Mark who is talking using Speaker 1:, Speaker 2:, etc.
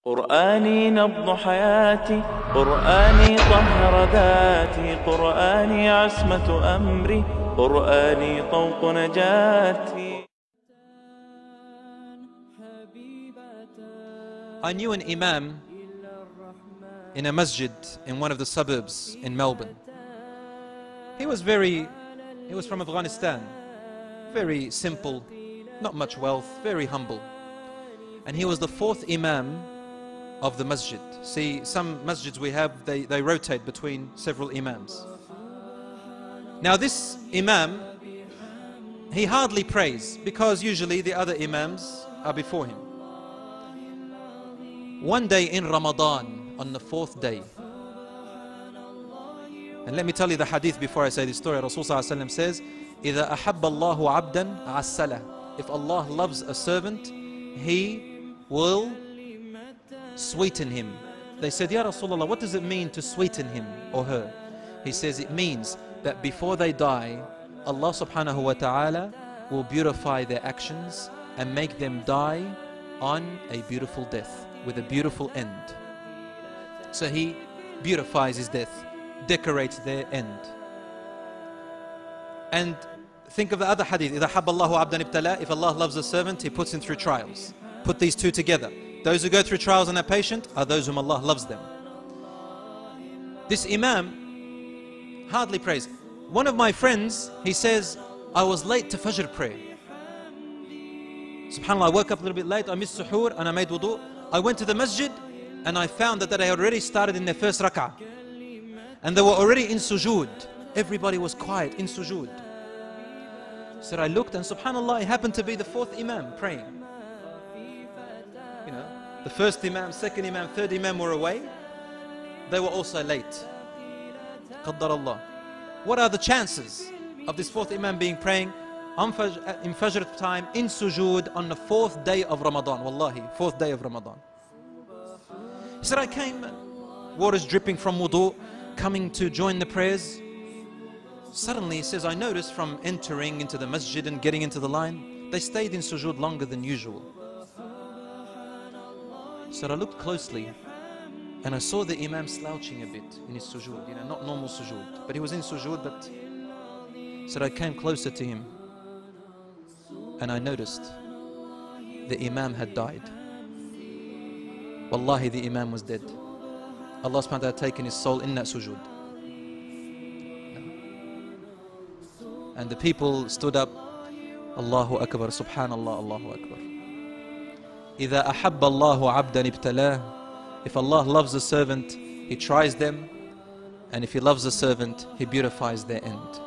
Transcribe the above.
Speaker 1: قرآني نبض حياتي، قرآني طهر ذاتي، قرآني عصمة أمري، قرآني طوق نجاتي.
Speaker 2: I knew an Imam in a masjid in one of the suburbs in Melbourne. He was from Afghanistan, very simple, not much wealth, very humble. And he was the fourth Imam of the masjid. See, some masjids we have, they rotate between several Imams. Now this Imam, he hardly prays because usually the other Imams are before him. One day in Ramadan, on the fourth day, and let me tell you the hadith before I say this story. Rasulullah ﷺ says, إِذَا أَحَبَّ اللَّهُ عَبْدًا عَسَّلَهُ. If Allah loves a servant, He will sweeten him. They said, Ya Rasulullah, what does it mean to sweeten him or her? He says it means that before they die, Allah subhanahu wa ta'ala will beautify their actions and make them die on a beautiful death, with a beautiful end. So He beautifies his death, decorates their end. And think of the other hadith, إِذَا حَبَّ اللَّهُ عَبْدًا ابْتَلَاهُ. If Allah loves a servant, He puts him through trials. Put these two together. Those who go through trials and are patient are those whom Allah loves them. This Imam hardly prays. One of my friends, he says, I was late to Fajr prayer. SubhanAllah, I woke up a little bit late, I missed suhoor and I made wudu. I went to the masjid and I found that they had already started in their first rak'ah. And they were already in sujood. Everybody was quiet in sujood. So I looked and SubhanAllah, it happened to be the fourth Imam praying. You know, the first Imam, second Imam, third Imam were away. They were also late. Qaddar Allah. What are the chances of this fourth Imam being praying in Fajr time, in sujood, on the fourth day of Ramadan? Wallahi, fourth day of Ramadan. He said, I came, water's dripping from wudu, coming to join the prayers. Suddenly, he says, I noticed from entering into the masjid and getting into the line, they stayed in sujood longer than usual. So I looked closely and I saw the Imam slouching a bit in his sujood, you know, not normal sujood, but he was in sujood. But so I came closer to him and I noticed the Imam had died. Wallahi, the Imam was dead. Allah subhanahu wa ta'ala had taken his soul in that sujood. And the people stood up, Allahu Akbar, Subhanallah, Allahu Akbar. إِذَا أَحَبَّ اللَّهُ عَبْدًا ابْتَلَاهُ. If Allah loves a servant, He tries them, and if He loves a servant, He beautifies their end.